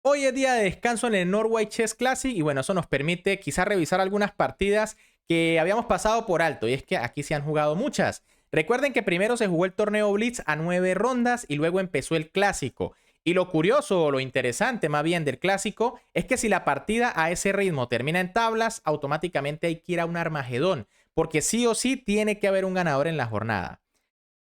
Hoy es día de descanso en el Norway Chess Classic y bueno, eso nos permite quizás revisar algunas partidas que habíamos pasado por alto y es que aquí se han jugado muchas. Recuerden que primero se jugó el torneo Blitz a 9 rondas y luego empezó el clásico. Y lo curioso o lo interesante más bien del clásico es que si la partida a ese ritmo termina en tablas, automáticamente hay que ir a un Armagedón, porque sí o sí tiene que haber un ganador en la jornada.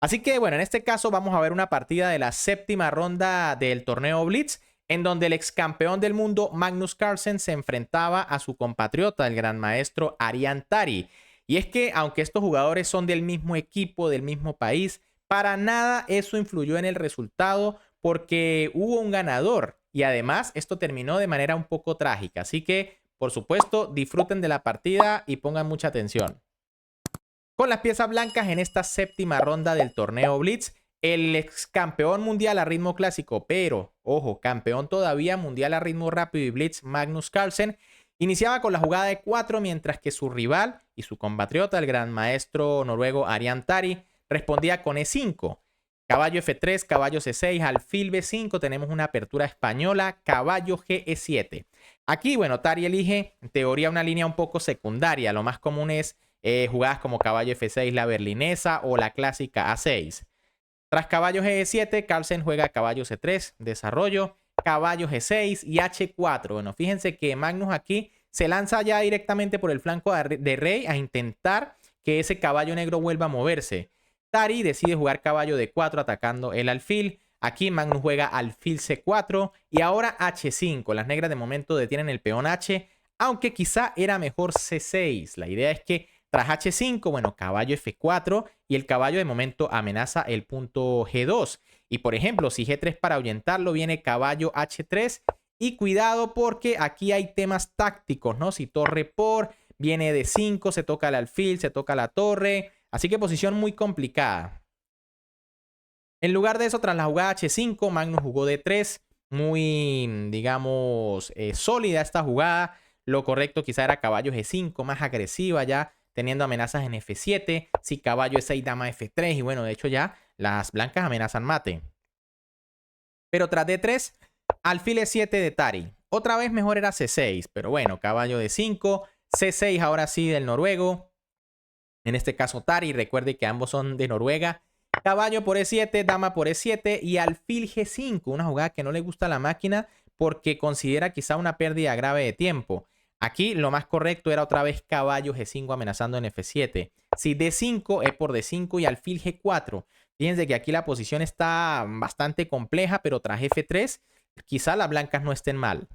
Así que bueno, en este caso vamos a ver una partida de la séptima ronda del torneo Blitz, en donde el ex campeón del mundo Magnus Carlsen se enfrentaba a su compatriota, el gran maestro Arian Tari. Y es que aunque estos jugadores son del mismo equipo, del mismo país, para nada eso influyó en el resultado porque hubo un ganador y además esto terminó de manera un poco trágica. Así que, por supuesto, disfruten de la partida y pongan mucha atención. Con las piezas blancas en esta séptima ronda del torneo Blitz, el ex campeón mundial a ritmo clásico, pero, ojo, campeón todavía mundial a ritmo rápido y Blitz, Magnus Carlsen, iniciaba con la jugada de 4, mientras que su rival y su compatriota, el gran maestro noruego Arian Tari, respondía con E5. Caballo F3, caballo C6, alfil B5, tenemos una apertura española, caballo G7. Aquí, bueno, Tari elige, en teoría, una línea un poco secundaria. Lo más común es jugadas como caballo F6, la berlinesa o la clásica A6. Tras caballo G7, Carlsen juega caballo C3, desarrollo, caballo G6 y H4. Bueno, fíjense que Magnus aquí se lanza ya directamente por el flanco de rey a intentar que ese caballo negro vuelva a moverse. Tari decide jugar caballo D4 atacando el alfil. Aquí Magnus juega alfil C4 y ahora H5. Las negras de momento detienen el peón H, aunque quizá era mejor C6. La idea es que tras H5, bueno, caballo F4 y el caballo de momento amenaza el punto G2. Y por ejemplo, si G3 para ahuyentarlo viene caballo H3 y cuidado porque aquí hay temas tácticos, ¿no? Si torre por, viene D5, se toca el alfil, se toca la torre. Así que posición muy complicada. En lugar de eso, tras la jugada H5, Magnus jugó D3. Muy, digamos, sólida esta jugada. Lo correcto quizá era caballo G5, más agresiva ya, teniendo amenazas en F7. Si caballo E6, dama F3. Y bueno, de hecho ya las blancas amenazan mate. Pero tras D3, alfil E7 de Tari. Otra vez mejor era C6, pero bueno, caballo D5, C6 ahora sí del noruego. En este caso Tari, recuerde que ambos son de Noruega. Caballo por E7, dama por E7 y alfil G5. Una jugada que no le gusta a la máquina porque considera quizá una pérdida grave de tiempo. Aquí lo más correcto era otra vez caballo G5 amenazando en F7. Si D5, E por D5 y alfil G4. Fíjense que aquí la posición está bastante compleja, pero tras F3 quizá las blancas no estén mal.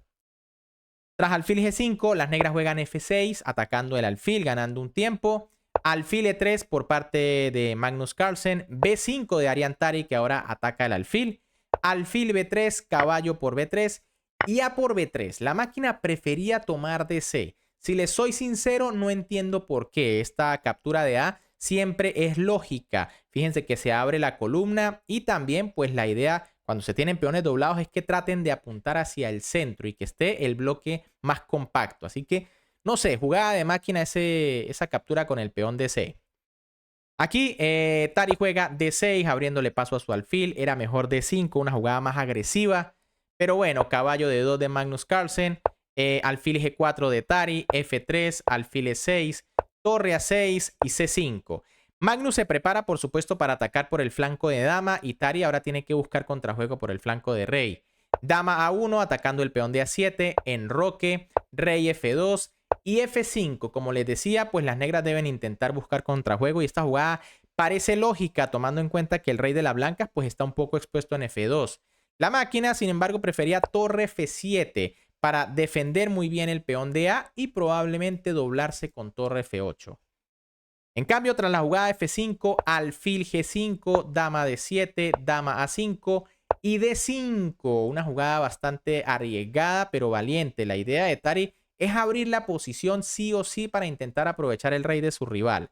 Tras alfil G5, las negras juegan F6 atacando el alfil, ganando un tiempo. Alfil E3 por parte de Magnus Carlsen. B5 de Arian Tari, que ahora ataca el alfil. Alfil B3, caballo por B3 y A por B3. La máquina prefería tomar DC. Si les soy sincero, no entiendo por qué. Esta captura de A siempre es lógica. Fíjense que se abre la columna y también pues la idea cuando se tienen peones doblados es que traten de apuntar hacia el centro y que esté el bloque más compacto. Así que no sé, jugada de máquina esa captura con el peón D6. Aquí Tari juega D6 abriéndole paso a su alfil. Era mejor D5, una jugada más agresiva. Pero bueno, caballo D2 de Magnus Carlsen. Alfil G4 de Tari. F3, alfil E6, torre A6 y C5. Magnus se prepara, por supuesto, para atacar por el flanco de dama. Y Tari ahora tiene que buscar contrajuego por el flanco de rey. Dama A1 atacando el peón de A7. Enroque. Rey F2. Y F5, como les decía, pues las negras deben intentar buscar contrajuego y esta jugada parece lógica tomando en cuenta que el rey de las blancas pues está un poco expuesto en F2. La máquina, sin embargo, prefería torre F7 para defender muy bien el peón de A y probablemente doblarse con torre F8. En cambio, tras la jugada F5, alfil G5, dama D7, dama A5 y D5. Una jugada bastante arriesgada pero valiente. La idea de Tari es abrir la posición sí o sí para intentar aprovechar el rey de su rival.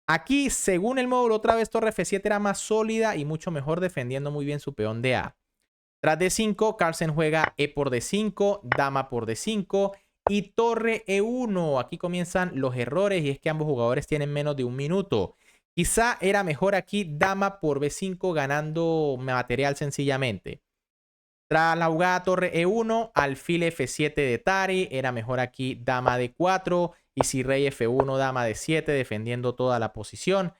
Aquí, según el módulo, otra vez torre F7 era más sólida y mucho mejor defendiendo muy bien su peón de A. Tras D5, Carlsen juega E por D5, dama por D5 y torre E1. Aquí comienzan los errores y es que ambos jugadores tienen menos de un minuto. Quizá era mejor aquí dama por B5 ganando material sencillamente. Tras la jugada torre E1, alfil F7 de Tari. Era mejor aquí dama D4. Y si rey F1, dama D7, defendiendo toda la posición.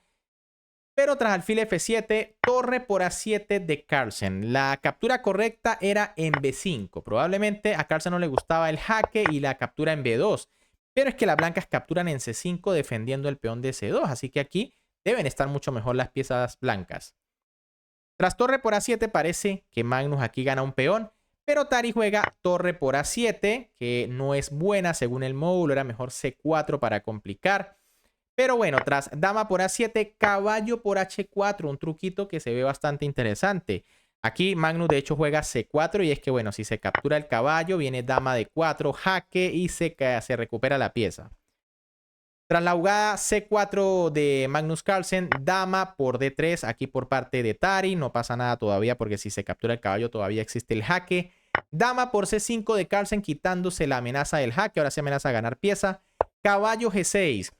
Pero tras alfil F7, torre por A7 de Carlsen. La captura correcta era en B5. Probablemente a Carlsen no le gustaba el jaque y la captura en B2. Pero es que las blancas capturan en C5 defendiendo el peón de C2. Así que aquí deben estar mucho mejor las piezas blancas. Tras torre por A7 parece que Magnus aquí gana un peón. Pero Tari juega torre por A7, que no es buena según el módulo. Era mejor C4 para complicar. Pero bueno, tras dama por A7, caballo por H4, un truquito que se ve bastante interesante. Aquí Magnus de hecho juega C4 y es que bueno, si se captura el caballo, viene dama D4, jaque y se recupera la pieza. Tras la jugada C4 de Magnus Carlsen, dama por D3 aquí por parte de Tari. No pasa nada todavía porque si se captura el caballo todavía existe el jaque. Dama por C5 de Carlsen quitándose la amenaza del jaque. Ahora se amenaza a ganar pieza. Caballo G6.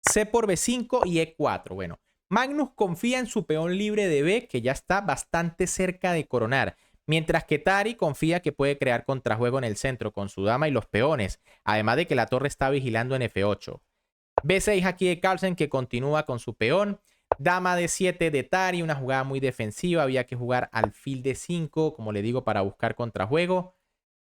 C por B5 y E4. Bueno, Magnus confía en su peón libre de B, que ya está bastante cerca de coronar. Mientras que Tari confía que puede crear contrajuego en el centro con su dama y los peones. Además de que la torre está vigilando en F8. B6 aquí de Carlsen que continúa con su peón. Dama D7 de Tari, una jugada muy defensiva. Había que jugar alfil D5, como le digo, para buscar contrajuego.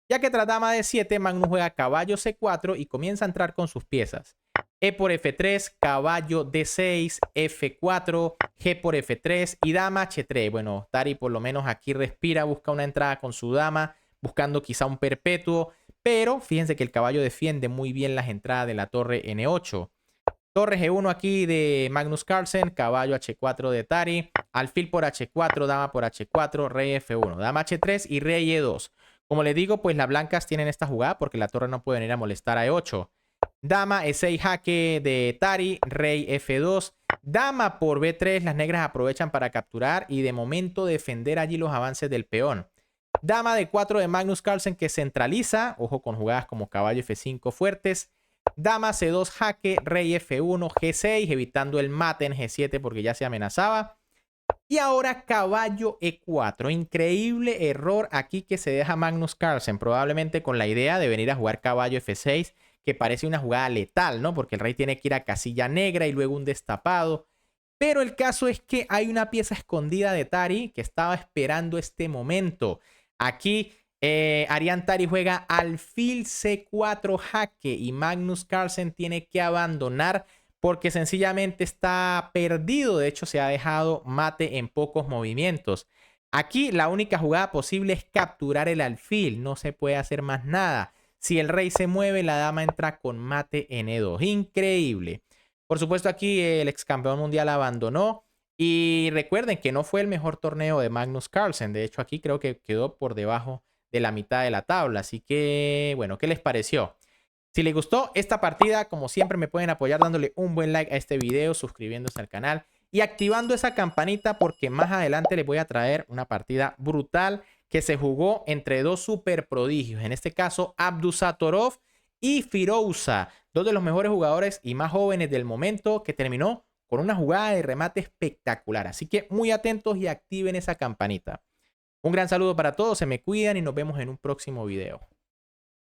Ya que tras dama D7, Magnus juega caballo C4 y comienza a entrar con sus piezas. E por F3, caballo D6, F4, G por F3 y dama H3. Bueno, Tari por lo menos aquí respira, busca una entrada con su dama, buscando quizá un perpetuo. Pero fíjense que el caballo defiende muy bien las entradas de la torre N8. Torre G1 aquí de Magnus Carlsen, caballo H4 de Tari, alfil por H4, dama por H4, rey F1, dama H3 y rey E2. Como les digo, pues las blancas tienen esta jugada porque la torre no puede venir a molestar a E8. Dama E6 jaque de Tari, rey F2. Dama por B3, las negras aprovechan para capturar y de momento defender allí los avances del peón. Dama D4 de Magnus Carlsen que centraliza, ojo con jugadas como caballo F5 fuertes. Dama C2 jaque, rey F1, G6, evitando el mate en G7 porque ya se amenazaba. Y ahora caballo E4. Increíble error aquí que se deja Magnus Carlsen. Probablemente con la idea de venir a jugar caballo F6, que parece una jugada letal, ¿no? Porque el rey tiene que ir a casilla negra y luego un destapado. Pero el caso es que hay una pieza escondida de Tari que estaba esperando este momento. Aquí Ariane Tari juega alfil C4 jaque y Magnus Carlsen tiene que abandonar porque sencillamente está perdido. De hecho, se ha dejado mate en pocos movimientos. Aquí la única jugada posible es capturar el alfil. No se puede hacer más nada. Si el rey se mueve, la dama entra con mate en E2. Increíble. Por supuesto, aquí el ex campeón mundial abandonó. Y recuerden que no fue el mejor torneo de Magnus Carlsen. De hecho, aquí creo que quedó por debajo de la mitad de la tabla. Así que, bueno, ¿qué les pareció? Si les gustó esta partida, como siempre me pueden apoyar dándole un buen like a este video, suscribiéndose al canal y activando esa campanita porque más adelante les voy a traer una partida brutal que se jugó entre dos super prodigios. En este caso, Abdusattorov y Firouzja, dos de los mejores jugadores y más jóvenes del momento, que terminó con una jugada de remate espectacular. Así que muy atentos y activen esa campanita. Un gran saludo para todos, se me cuidan y nos vemos en un próximo video.